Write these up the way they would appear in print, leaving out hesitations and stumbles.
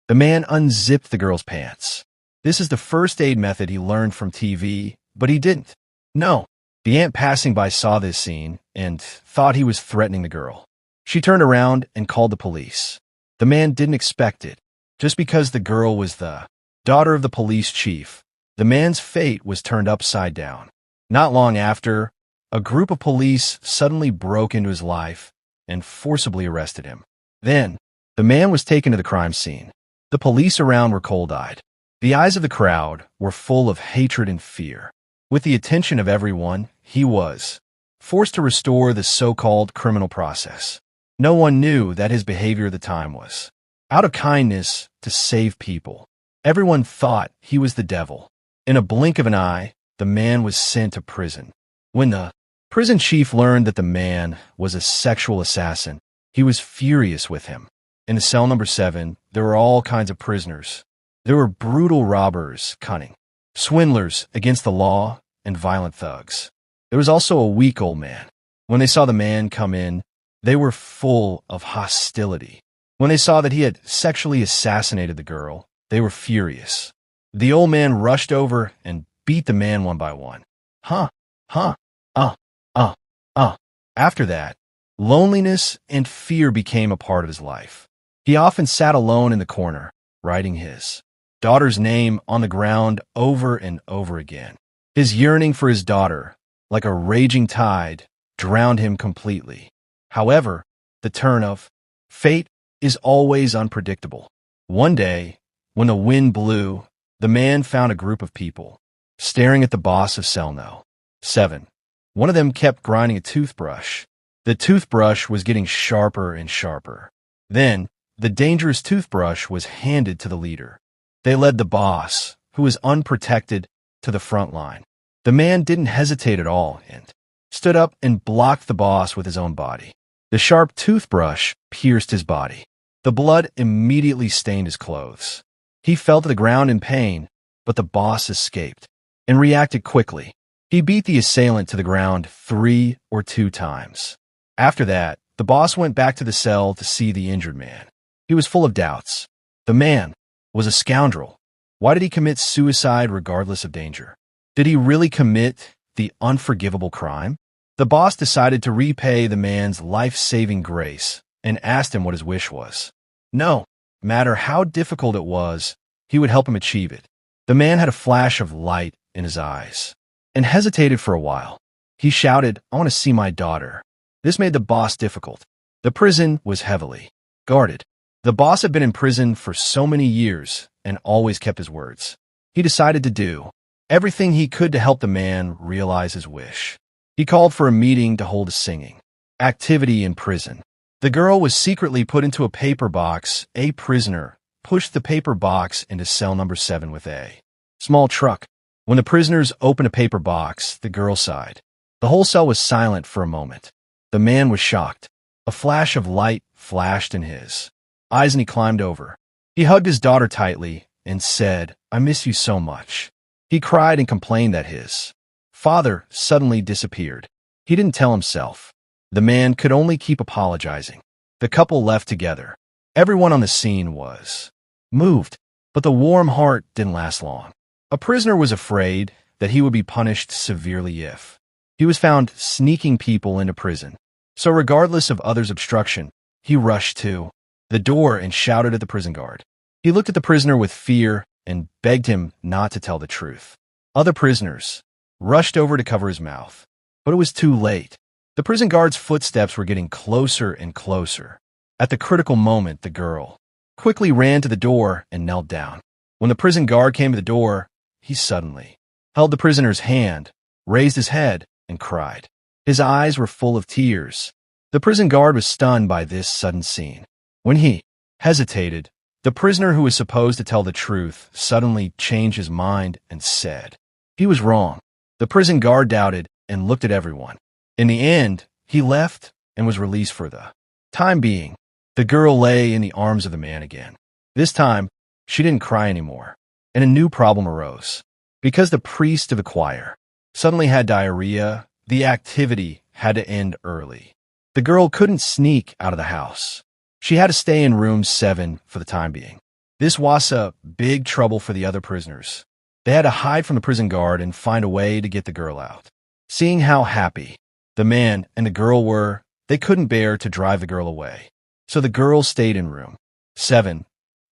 The man unzipped the girl's pants. This is the first aid method he learned from TV, but he didn't. No. The aunt passing by saw this scene and thought he was threatening the girl. She turned around and called the police. The man didn't expect it. Just because the girl was the daughter of the police chief, the man's fate was turned upside down. Not long after, a group of police suddenly broke into his life and forcibly arrested him. Then, the man was taken to the crime scene. The police around were cold-eyed. The eyes of the crowd were full of hatred and fear. With the attention of everyone, he was forced to restore the so-called criminal process. No one knew that his behavior at the time was out of kindness to save people. Everyone thought he was the devil. In a blink of an eye, the man was sent to prison. When the prison chief learned that the man was a sexual assassin, he was furious with him. In the cell number 7, there were all kinds of prisoners. There were brutal robbers, cunning, swindlers against the law, and violent thugs. There was also a weak old man. When they saw the man come in, they were full of hostility. When they saw that he had sexually assassinated the girl, they were furious. The old man rushed over and beat the man one by one. After that, loneliness and fear became a part of his life. He often sat alone in the corner, writing his daughter's name on the ground over and over again. His yearning for his daughter, like a raging tide, drowned him completely. However, the turn of fate is always unpredictable. One day, when the wind blew, the man found a group of people staring at the boss of cell no. 7. One of them kept grinding a toothbrush. The toothbrush was getting sharper and sharper. Then, the dangerous toothbrush was handed to the leader. They led the boss, who was unprotected, to the front line. The man didn't hesitate at all and stood up and blocked the boss with his own body. The sharp toothbrush pierced his body. The blood immediately stained his clothes. He fell to the ground in pain, but the boss escaped and reacted quickly. He beat the assailant to the ground 3 or 2 times. After that, the boss went back to the cell to see the injured man. He was full of doubts. The man was a scoundrel. Why did he commit suicide regardless of danger? Did he really commit the unforgivable crime? The boss decided to repay the man's life-saving grace and asked him what his wish was. No matter how difficult it was, he would help him achieve it. The man had a flash of light in his eyes and hesitated for a while. He shouted, "I want to see my daughter." This made the boss difficult. The prison was heavily guarded. The boss had been in prison for so many years and always kept his words. He decided to do everything he could to help the man realize his wish. He called for a meeting to hold a singing activity in prison. The girl was secretly put into a paper box. A prisoner pushed the paper box into cell number 7 with a small truck. When the prisoners opened a paper box, the girl sighed. The whole cell was silent for a moment. The man was shocked. A flash of light flashed in his eyes and he climbed over. He hugged his daughter tightly and said, "I miss you so much." He cried and complained that his father suddenly disappeared. He didn't tell himself. The man could only keep apologizing. The couple left together. Everyone on the scene was moved, but the warm heart didn't last long. A prisoner was afraid that he would be punished severely if he was found sneaking people into prison. So regardless of others' obstruction, he rushed to the door and shouted at the prison guard. He looked at the prisoner with fear and begged him not to tell the truth. Other prisoners rushed over to cover his mouth, but it was too late. The prison guard's footsteps were getting closer and closer. At the critical moment, the girl quickly ran to the door and knelt down. When the prison guard came to the door, he suddenly held the prisoner's hand, raised his head, and cried. His eyes were full of tears. The prison guard was stunned by this sudden scene. When he hesitated, the prisoner who was supposed to tell the truth suddenly changed his mind and said he was wrong. The prison guard doubted and looked at everyone. In the end, he left and was released for the time being. The girl lay in the arms of the man again. This time, she didn't cry anymore, and a new problem arose. Because the priest of the choir suddenly had diarrhea, the activity had to end early. The girl couldn't sneak out of the house. She had to stay in room 7 for the time being. This was a big trouble for the other prisoners. They had to hide from the prison guard and find a way to get the girl out. Seeing how happy the man and the girl were, they couldn't bear to drive the girl away. So the girl stayed in room 7.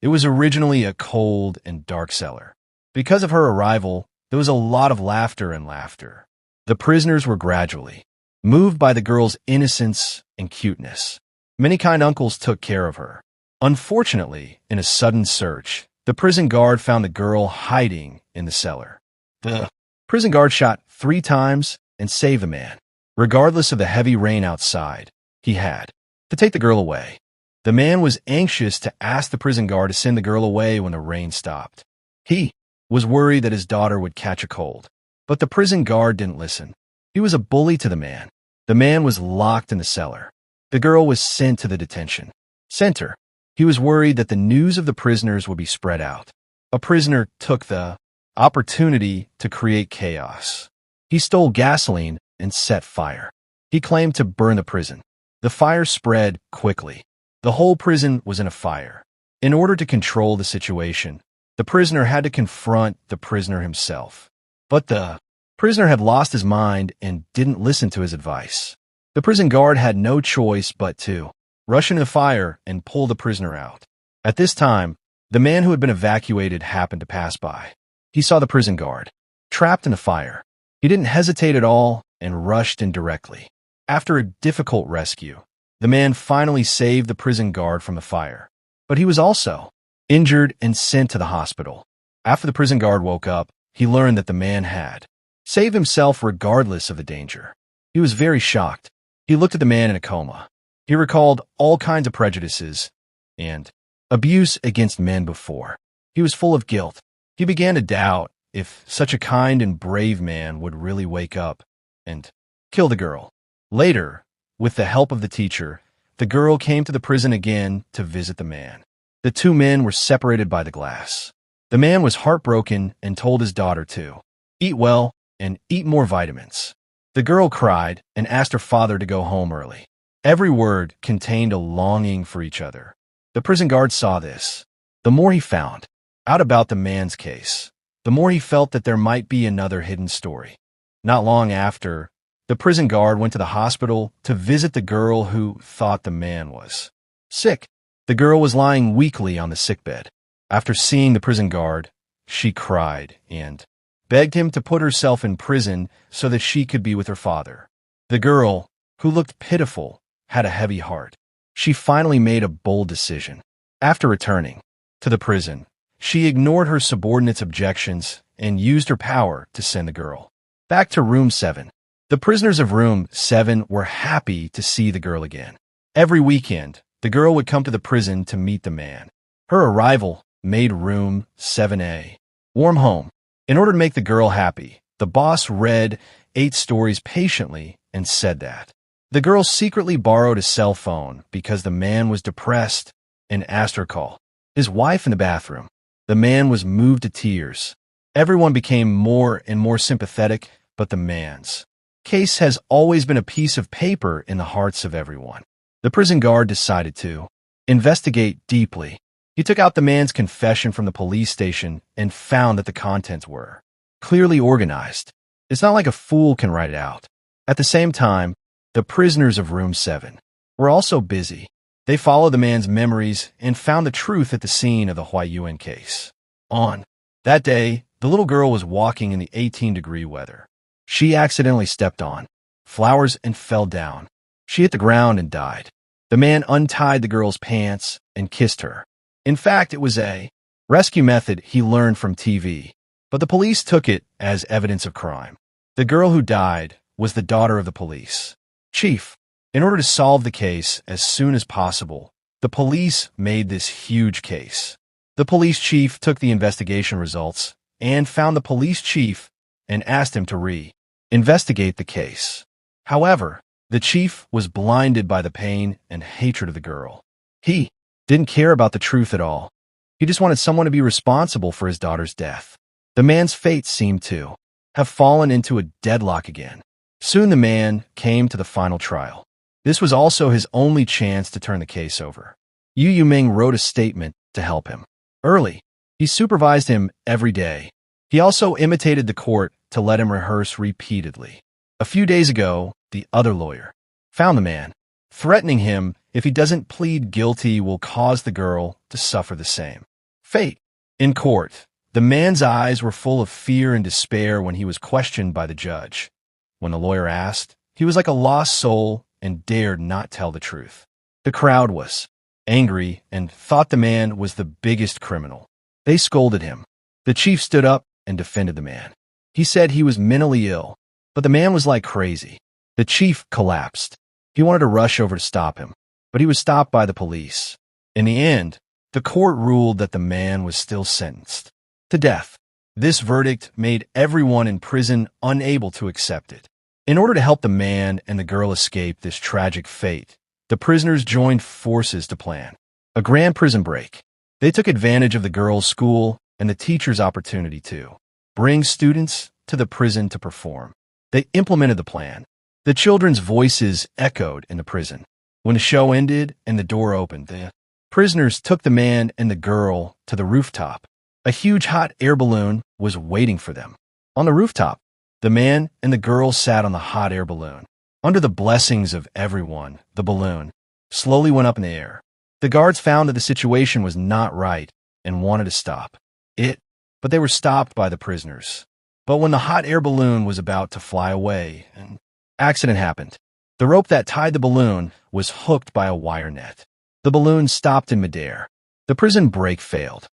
It was originally a cold and dark cellar. Because of her arrival, there was a lot of laughter and laughter. The prisoners were gradually moved by the girl's innocence and cuteness. Many kind uncles took care of her. Unfortunately, in a sudden search, the prison guard found the girl hiding in the cellar. The prison guard shot 3 times and saved the man. Regardless of the heavy rain outside, he had to take the girl away. The man was anxious to ask the prison guard to send the girl away when the rain stopped. He was worried that his daughter would catch a cold. But the prison guard didn't listen. He was a bully to the man. The man was locked in the cellar. The girl was sent to the detention center. He was worried that the news of the prisoners would be spread out. A prisoner took the opportunity to create chaos. He stole gasoline and set fire. He claimed to burn the prison. The fire spread quickly. The whole prison was in a fire. In order to control the situation, the prisoner had to confront the prisoner himself. But the prisoner had lost his mind and didn't listen to his advice. The prison guard had no choice but to rush into the fire and pull the prisoner out. At this time, the man who had been evacuated happened to pass by. He saw the prison guard trapped in the fire. He didn't hesitate at all and rushed in directly. After a difficult rescue, the man finally saved the prison guard from the fire. But he was also injured and sent to the hospital. After the prison guard woke up, he learned that the man had saved himself regardless of the danger. He was very shocked. He looked at the man in a coma. He recalled all kinds of prejudices and abuse against men before. He was full of guilt. He began to doubt if such a kind and brave man would really wake up and kill the girl. Later, with the help of the teacher, the girl came to the prison again to visit the man. The 2 men were separated by the glass. The man was heartbroken and told his daughter to eat well and eat more vitamins. The girl cried and asked her father to go home early. Every word contained a longing for each other. The prison guard saw this. The more he found out about the man's case, the more he felt that there might be another hidden story. Not long after, the prison guard went to the hospital to visit the girl who thought the man was sick. The girl was lying weakly on the sickbed. After seeing the prison guard, she cried and begged him to put herself in prison so that she could be with her father. The girl, who looked pitiful, had a heavy heart. She finally made a bold decision. After returning to the prison, she ignored her subordinates' objections and used her power to send the girl back to room 7. The prisoners of room 7 were happy to see the girl again. Every weekend, the girl would come to the prison to meet the man. Her arrival made room 7A warm home. In order to make the girl happy, the boss read 8 stories patiently and said that the girl secretly borrowed a cell phone because the man was depressed and asked her to call his wife in the bathroom. The man was moved to tears. Everyone became more and more sympathetic, but the man's case has always been a piece of paper in the hearts of everyone. The prison guard decided to investigate deeply. He took out the man's confession from the police station and found that the contents were clearly organized. It's not like a fool can write it out. At the same time, the prisoners of room 7 were also busy. They followed the man's memories and found the truth at the scene of the Huayuan case. On that day, the little girl was walking in the 18-degree weather. She accidentally stepped on flowers and fell down. She hit the ground and died. The man untied the girl's pants and kissed her. In fact, it was a rescue method he learned from TV, but the police took it as evidence of crime. The girl who died was the daughter of the police chief. In order to solve the case as soon as possible, the police made this huge case. The police chief took the investigation results and found the police chief and asked him to re-investigate the case. However, the chief was blinded by the pain and hatred of the girl. He didn't care about the truth at all. He just wanted someone to be responsible for his daughter's death. The man's fate seemed to have fallen into a deadlock again. Soon the man came to the final trial. This was also his only chance to turn the case over. Yu Yuming wrote a statement to help him. Early, he supervised him every day. He also imitated the court to let him rehearse repeatedly. A few days ago, the other lawyer found the man, threatening him if he doesn't plead guilty will cause the girl to suffer the same fate. In court, the man's eyes were full of fear and despair when he was questioned by the judge. When the lawyer asked, he was like a lost soul and dared not tell the truth. The crowd was angry and thought the man was the biggest criminal. They scolded him. The chief stood up and defended the man. He said he was mentally ill, but the man was like crazy. The chief collapsed. He wanted to rush over to stop him, but he was stopped by the police. In the end, the court ruled that the man was still sentenced to death. This verdict made everyone in prison unable to accept it. In order to help the man and the girl escape this tragic fate, the prisoners joined forces to plan a grand prison break. They took advantage of the girls' school and the teacher's opportunity to bring students to the prison to perform. They implemented the plan. The children's voices echoed in the prison. When the show ended and the door opened, the prisoners took the man and the girl to the rooftop. A huge hot air balloon was waiting for them. On the rooftop, the man and the girl sat on the hot air balloon. Under the blessings of everyone, the balloon slowly went up in the air. The guards found that the situation was not right and wanted to stop it, but they were stopped by the prisoners. But when the hot air balloon was about to fly away, an accident happened. The rope that tied the balloon was hooked by a wire net. The balloon stopped in midair. The prison break failed.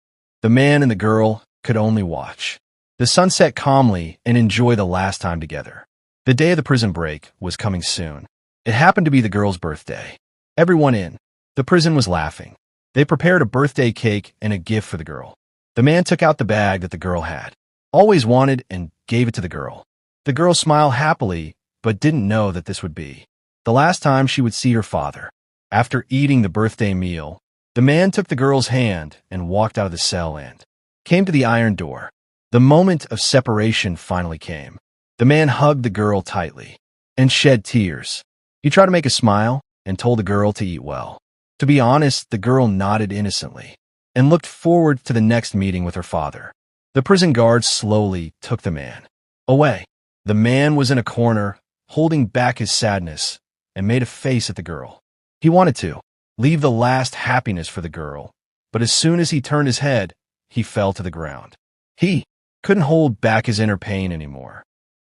The man and the girl could only watch the sun set calmly and enjoy the last time together. The day of the prison break was coming soon. It happened to be the girl's birthday. Everyone in the prison was laughing. They prepared a birthday cake and a gift for the girl. The man took out the bag that the girl had always wanted and gave it to the girl. The girl smiled happily, but didn't know that this would be the last time she would see her father. After eating the birthday meal, the man took the girl's hand and walked out of the cell and came to the iron door. The moment of separation finally came. The man hugged the girl tightly and shed tears. He tried to make a smile and told the girl to eat well. To be honest, the girl nodded innocently and looked forward to the next meeting with her father. The prison guards slowly took the man away. The man was in a corner, holding back his sadness, and made a face at the girl. He wanted to leave the last happiness for the girl, but as soon as he turned his head, he fell to the ground. He couldn't hold back his inner pain anymore.